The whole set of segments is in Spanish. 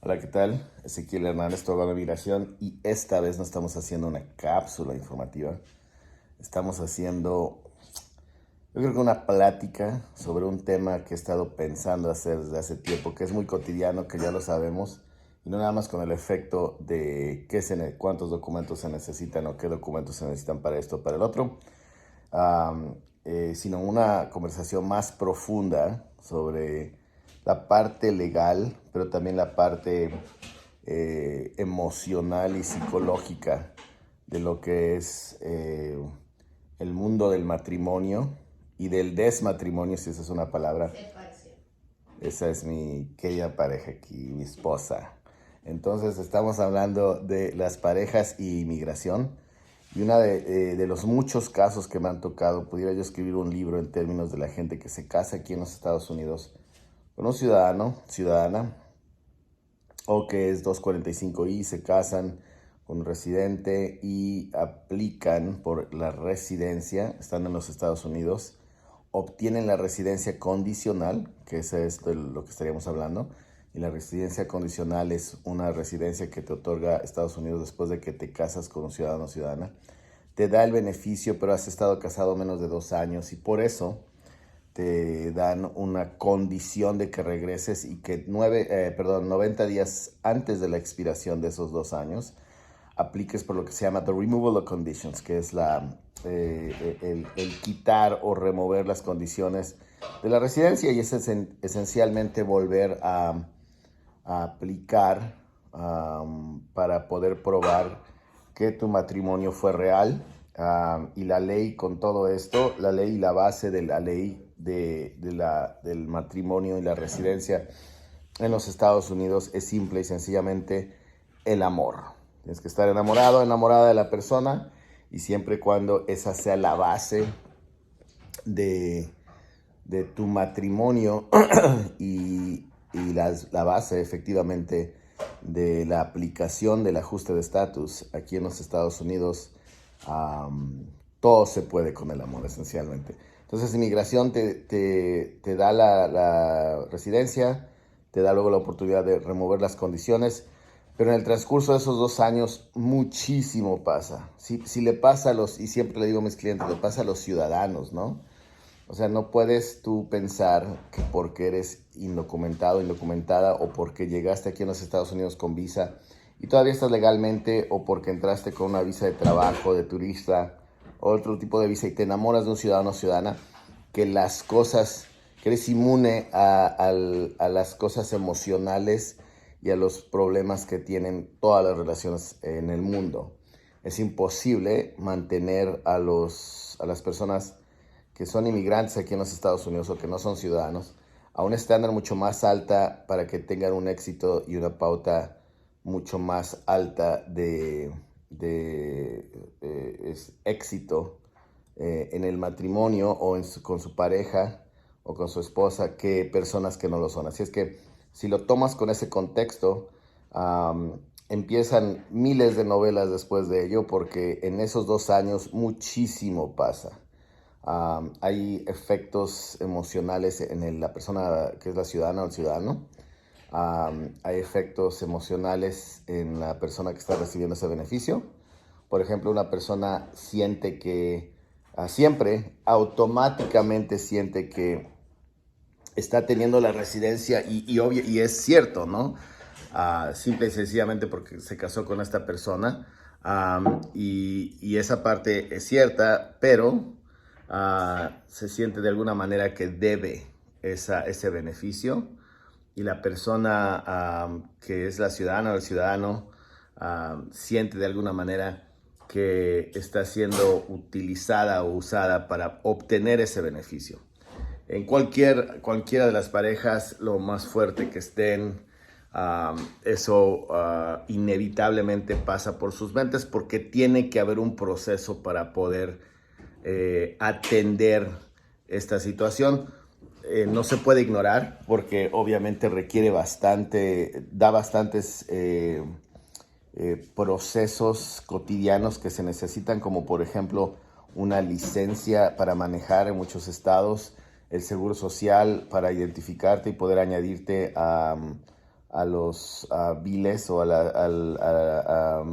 Hola, ¿qué tal? Ezequiel Hernández, tu abogado de migración, y esta vez no estamos haciendo una cápsula informativa. Estamos haciendo, yo creo que una plática sobre un tema que he estado pensando hacer desde hace tiempo, que es muy cotidiano, que ya lo sabemos, y no nada más con el efecto de cuántos documentos se necesitan o qué documentos se necesitan para esto o para el otro, um, sino una conversación más profunda sobre la parte legal, pero también la parte emocional y psicológica de lo que es el mundo del matrimonio y del desmatrimonio, si esa es una palabra. Esa es mi querida pareja aquí, mi esposa. Entonces estamos hablando de las parejas y inmigración. Y una de los muchos casos que me han tocado, pudiera yo escribir un libro en términos de la gente que se casa aquí en los Estados Unidos con un ciudadana, o que es 245I, se casan con un residente y aplican por la residencia, estando en los Estados Unidos, obtienen la residencia condicional, que ese es de lo que estaríamos hablando, y la residencia condicional es una residencia que te otorga Estados Unidos después de que te casas con un ciudadano o ciudadana. Te da el beneficio, pero has estado casado menos de 2 años y por eso te dan una condición de que regreses y que 90 días antes de la expiración de esos 2 años apliques por lo que se llama the removal of conditions, que es el quitar o remover las condiciones de la residencia, y es esencialmente volver a aplicar para poder probar que tu matrimonio fue real. Y la ley con todo esto, la ley y la base de la ley del matrimonio y la residencia en los Estados Unidos es simple y sencillamente el amor. Tienes que estar enamorado, enamorada de la persona, y siempre y cuando esa sea la base de, de tu matrimonio y la base efectivamente de la aplicación del ajuste de estatus aquí en los Estados Unidos, todo se puede con el amor esencialmente. Entonces inmigración te da la residencia, te da luego la oportunidad de remover las condiciones, pero en el transcurso de esos 2 años muchísimo pasa. Si le pasa a los, y siempre le digo a mis clientes, le pasa a los ciudadanos, ¿no? O sea, no puedes tú pensar que porque eres indocumentado, indocumentada, o porque llegaste aquí en los Estados Unidos con visa y todavía estás legalmente, o porque entraste con una visa de trabajo, de turista, o otro tipo de visa, y te enamoras de un ciudadano o ciudadana, que las cosas, que eres inmune a las cosas emocionales y a los problemas que tienen todas las relaciones en el mundo. Es imposible mantener a las personas que son inmigrantes aquí en los Estados Unidos o que no son ciudadanos a un estándar mucho más alta para que tengan un éxito y una pauta mucho más alta de éxito en el matrimonio o con su pareja o con su esposa, que personas que no lo son. Así es que si lo tomas con ese contexto, empiezan miles de novelas después de ello, porque en esos 2 años muchísimo pasa. Hay efectos emocionales en la persona que es la ciudadana o el ciudadano. Hay efectos emocionales en la persona que está recibiendo ese beneficio. Por ejemplo, una persona siente que siempre, automáticamente siente que está teniendo la residencia, y es cierto, ¿no? Simple y sencillamente porque se casó con esta persona, y esa parte es cierta, pero se siente de alguna manera que debe ese beneficio, y la persona que es la ciudadana o el ciudadano siente de alguna manera que está siendo utilizada o usada para obtener ese beneficio. En cualquiera de las parejas, lo más fuerte que estén, eso inevitablemente pasa por sus mentes, porque tiene que haber un proceso para poder atender esta situación. No se puede ignorar, porque obviamente da bastantes procesos cotidianos que se necesitan, como por ejemplo una licencia para manejar en muchos estados, el seguro social para identificarte y poder añadirte los biles o a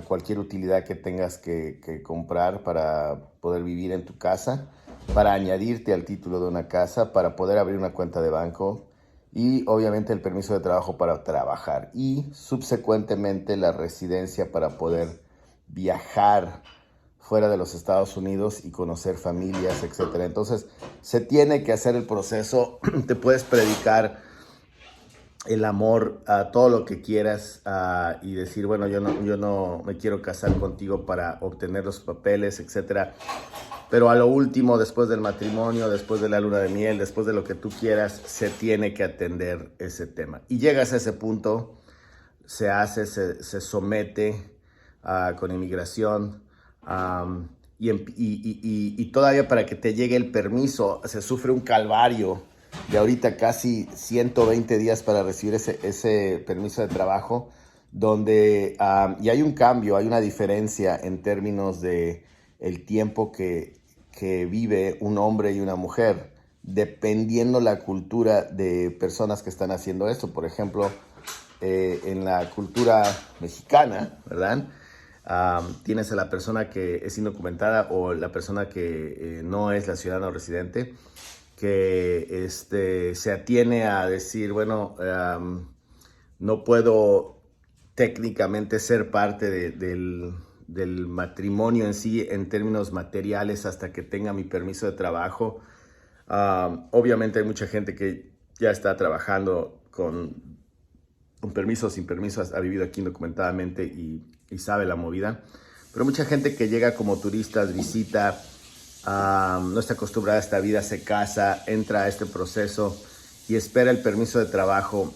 cualquier utilidad que tengas que comprar para poder vivir en tu casa, para añadirte al título de una casa, para poder abrir una cuenta de banco y obviamente el permiso de trabajo para trabajar y subsecuentemente la residencia para poder viajar fuera de los Estados Unidos y conocer familias, etc. Entonces, se tiene que hacer el proceso. Te puedes predicar el amor a todo lo que quieras y decir, bueno, yo no me quiero casar contigo para obtener los papeles, etc. Pero a lo último, después del matrimonio, después de la luna de miel, después de lo que tú quieras, se tiene que atender ese tema. Y llegas a ese punto, se somete con inmigración, y todavía para que te llegue el permiso se sufre un calvario de ahorita casi 120 días para recibir ese permiso de trabajo, donde y hay un cambio, hay una diferencia en términos de el tiempo que vive un hombre y una mujer, dependiendo la cultura de personas que están haciendo esto. Por ejemplo, en la cultura mexicana, ¿verdad? Tienes a la persona que es indocumentada o la persona que no es la ciudadana o residente, que se atiene a decir, bueno, no puedo técnicamente ser parte del matrimonio en sí en términos materiales hasta que tenga mi permiso de trabajo. Obviamente hay mucha gente que ya está trabajando con permiso o sin permiso, ha vivido aquí indocumentadamente y sabe la movida. Pero mucha gente que llega como turistas, visita, no está acostumbrada a esta vida, se casa, entra a este proceso y espera el permiso de trabajo.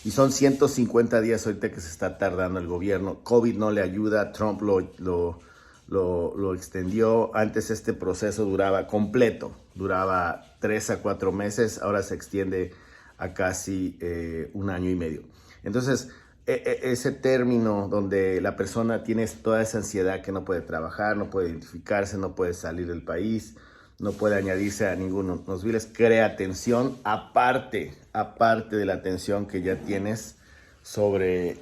Y son 150 días ahorita que se está tardando el gobierno. COVID no le ayuda, Trump lo extendió. Antes este proceso duraba 3 a 4 meses, ahora se extiende a casi 1 año y medio. Entonces, ese término donde la persona tiene toda esa ansiedad que no puede trabajar, no puede identificarse, no puede salir del país, no puede añadirse a ninguno de los biles, crea tensión, aparte de la tensión que ya tienes sobre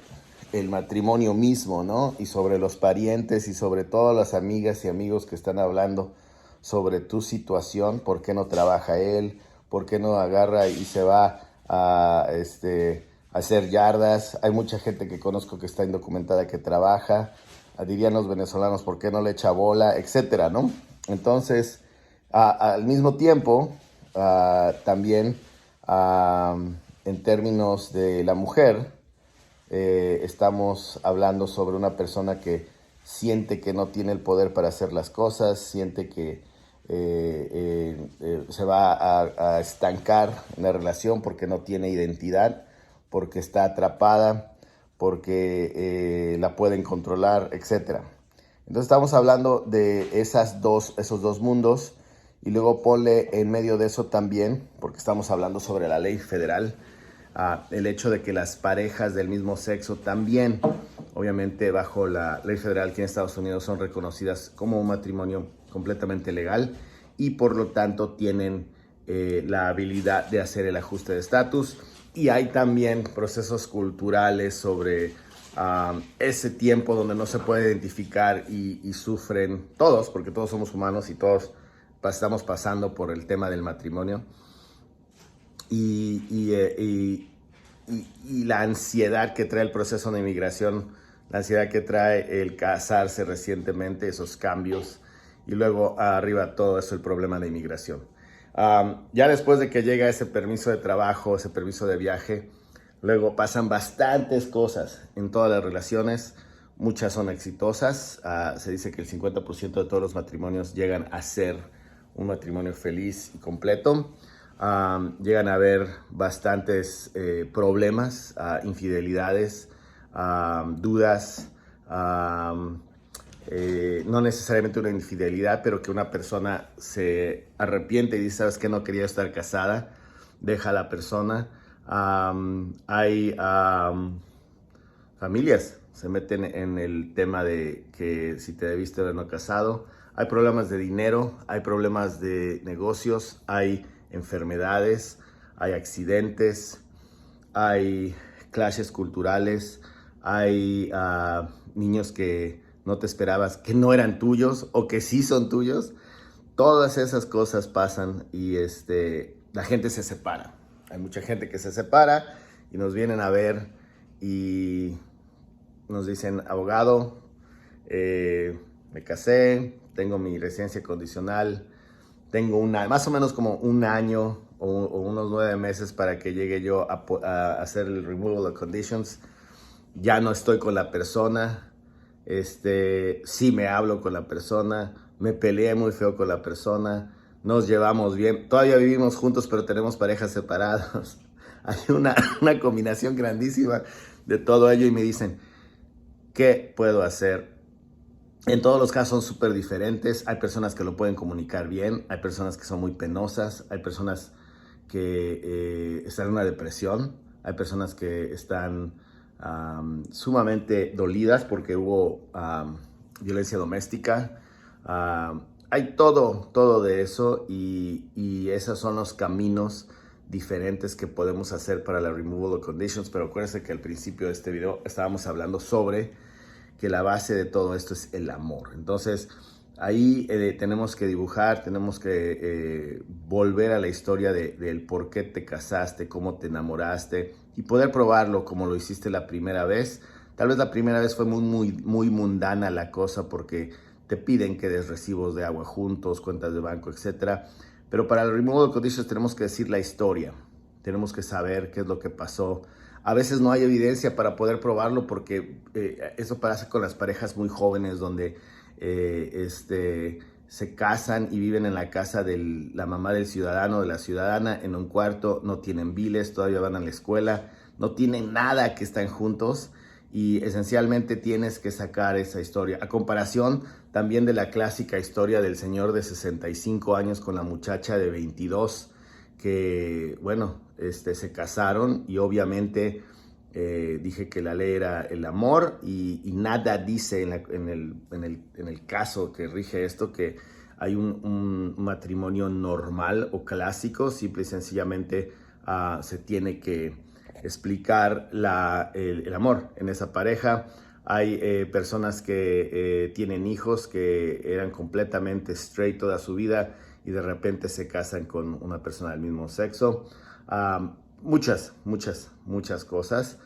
el matrimonio mismo, ¿no? Y sobre los parientes y sobre todas las amigas y amigos que están hablando sobre tu situación, por qué no trabaja él, por qué no agarra y se va a hacer yardas. Hay mucha gente que conozco que está indocumentada que trabaja, dirían los venezolanos, por qué no le echa bola, etcétera, ¿no? Entonces, al mismo tiempo, también en términos de la mujer, estamos hablando sobre una persona que siente que no tiene el poder para hacer las cosas, siente que se va a estancar en la relación porque no tiene identidad, porque está atrapada, porque la pueden controlar, etc. Entonces estamos hablando de esos dos mundos, y luego ponle en medio de eso también, porque estamos hablando sobre la ley federal, el hecho de que las parejas del mismo sexo también, obviamente bajo la ley federal aquí en Estados Unidos, son reconocidas como un matrimonio completamente legal y por lo tanto tienen la habilidad de hacer el ajuste de estatus. Y hay también procesos culturales sobre ese tiempo donde no se puede identificar y sufren todos, porque todos somos humanos y todos estamos pasando por el tema del matrimonio. Y la ansiedad que trae el proceso de inmigración, la ansiedad que trae el casarse recientemente, esos cambios, y luego arriba todo eso, el problema de inmigración. Ya después de que llega ese permiso de trabajo, ese permiso de viaje, luego pasan bastantes cosas en todas las relaciones. Muchas son exitosas. Se dice que el 50% de todos los matrimonios llegan a ser un matrimonio feliz y completo. Llegan a haber bastantes problemas, infidelidades, dudas, no necesariamente una infidelidad, pero que una persona se arrepiente y dice, ¿sabes qué? No quería estar casada, deja a la persona. Hay familias se meten en el tema de que si te debiste haber no casado. Hay problemas de dinero, hay problemas de negocios, hay enfermedades, hay accidentes, hay clashes culturales, hay niños que no te esperabas, que no eran tuyos o que sí son tuyos. Todas esas cosas pasan y la gente se separa. Hay mucha gente que se separa y nos vienen a ver y nos dicen, abogado, me casé, tengo mi residencia condicional, tengo más o menos como un año o unos 9 meses para que llegue yo a hacer el removal of conditions. Ya no estoy con la persona, sí me hablo con la persona, me peleé muy feo con la persona, nos llevamos bien, todavía vivimos juntos pero tenemos parejas separadas. Hay una combinación grandísima de todo ello y me dicen, ¿qué puedo hacer? En todos los casos son súper diferentes. Hay personas que lo pueden comunicar bien, hay personas que son muy penosas, hay personas que están en una depresión, hay personas que están sumamente dolidas porque hubo violencia doméstica. Hay todo de eso y esos son los caminos diferentes que podemos hacer para la removal of conditions, pero acuérdense que al principio de este video estábamos hablando sobre que la base de todo esto es el amor. Entonces, ahí tenemos que dibujar, tenemos que volver a la historia del por qué te casaste, cómo te enamoraste y poder probarlo como lo hiciste la primera vez. Tal vez la primera vez fue muy mundana la cosa porque te piden que des recibos de agua juntos, cuentas de banco, etc. Pero para el removal of conditions tenemos que decir la historia, tenemos que saber qué es lo que pasó. A veces no hay evidencia para poder probarlo porque eso pasa con las parejas muy jóvenes donde se casan y viven en la casa de la mamá del ciudadano o de la ciudadana en un cuarto, no tienen biles, todavía van a la escuela, no tienen nada que están juntos y esencialmente tienes que sacar esa historia. A comparación también de la clásica historia del señor de 65 años con la muchacha de 22 que, bueno, se casaron y obviamente dije que la ley era el amor y nada dice en el caso que rige esto que hay un matrimonio normal o clásico, simple y sencillamente se tiene que explicar el amor en esa pareja. Hay personas que tienen hijos que eran completamente straight toda su vida y de repente se casan con una persona del mismo sexo. Muchas cosas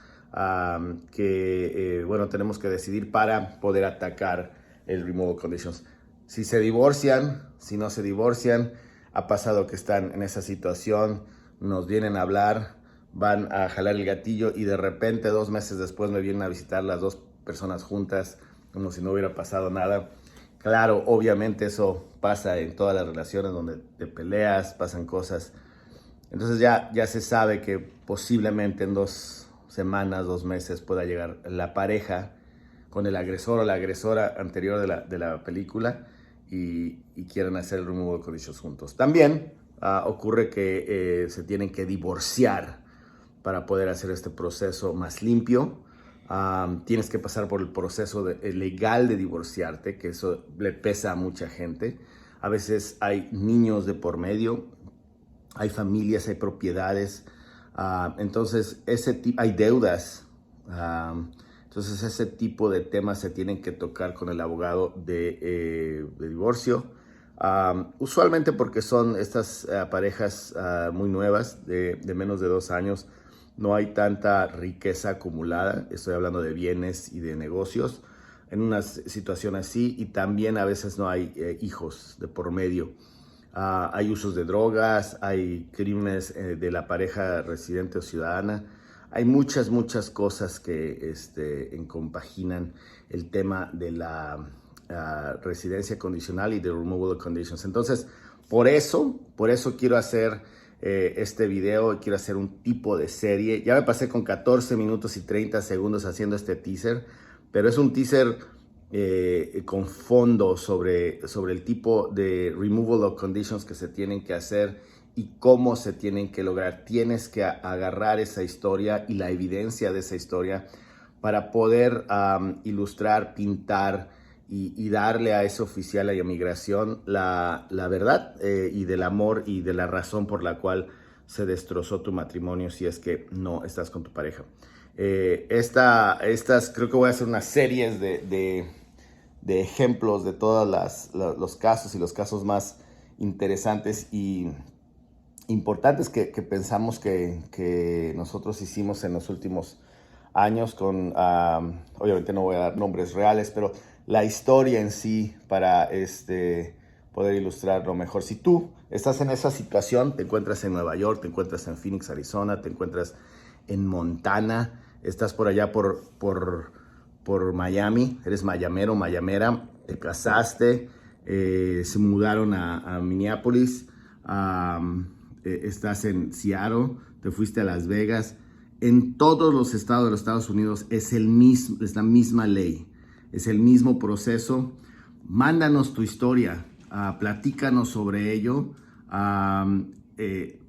que, bueno, tenemos que decidir para poder atacar el removal conditions. Si se divorcian, si no se divorcian, ha pasado que están en esa situación, nos vienen a hablar, van a jalar el gatillo y de repente 2 meses después me vienen a visitar las 2 personas juntas como si no hubiera pasado nada. Claro, obviamente eso pasa en todas las relaciones donde te peleas, pasan cosas. Entonces ya se sabe que posiblemente en 2 semanas, 2 meses pueda llegar la pareja con el agresor o la agresora anterior de la película y quieran hacer el removal conditions juntos. También ocurre que se tienen que divorciar para poder hacer este proceso más limpio. Tienes que pasar por el proceso legal de divorciarte, que eso le pesa a mucha gente. A veces hay niños de por medio, hay familias, hay propiedades, entonces hay deudas. Entonces ese tipo de temas se tienen que tocar con el abogado de divorcio. Usualmente porque son estas parejas muy nuevas, de menos de 2 años, no hay tanta riqueza acumulada, estoy hablando de bienes y de negocios, en una situación así, y también a veces no hay hijos de por medio. Hay usos de drogas, hay crímenes de la pareja residente o ciudadana, hay muchas cosas que compaginan el tema de la residencia condicional y de removal of conditions. Entonces, por eso quiero hacer este video, quiero hacer un tipo de serie. Ya me pasé con 14 minutos y 30 segundos haciendo este teaser, pero es un teaser con fondo sobre el tipo de removal of conditions que se tienen que hacer y cómo se tienen que lograr. Tienes que agarrar esa historia y la evidencia de esa historia para poder ilustrar, pintar y darle a ese oficial y a migración la verdad y del amor y de la razón por la cual se destrozó tu matrimonio si es que no estás con tu pareja. Estas creo que voy a hacer unas series de ejemplos de todos los casos y los casos más interesantes y importantes que pensamos que nosotros hicimos en los últimos años con, obviamente no voy a dar nombres reales, pero la historia en sí para poder ilustrarlo mejor. Si tú estás en esa situación, te encuentras en Nueva York, te encuentras en Phoenix, Arizona, te encuentras en Montana, estás por allá por Miami, eres mayamero, mayamera, te casaste, se mudaron a Minneapolis, estás en Seattle, te fuiste a Las Vegas. En todos los estados de los Estados Unidos es la misma ley, es el mismo proceso. Mándanos tu historia, platícanos sobre ello.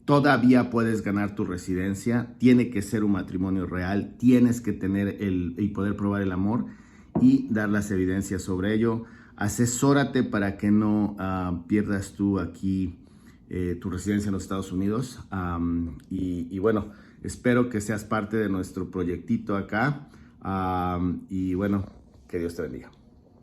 Todavía puedes ganar tu residencia, tiene que ser un matrimonio real, tienes que tener y poder probar el amor y dar las evidencias sobre ello. Asesórate para que no pierdas tú aquí tu residencia en los Estados Unidos. Y bueno, espero que seas parte de nuestro proyectito acá. Y bueno, que Dios te bendiga.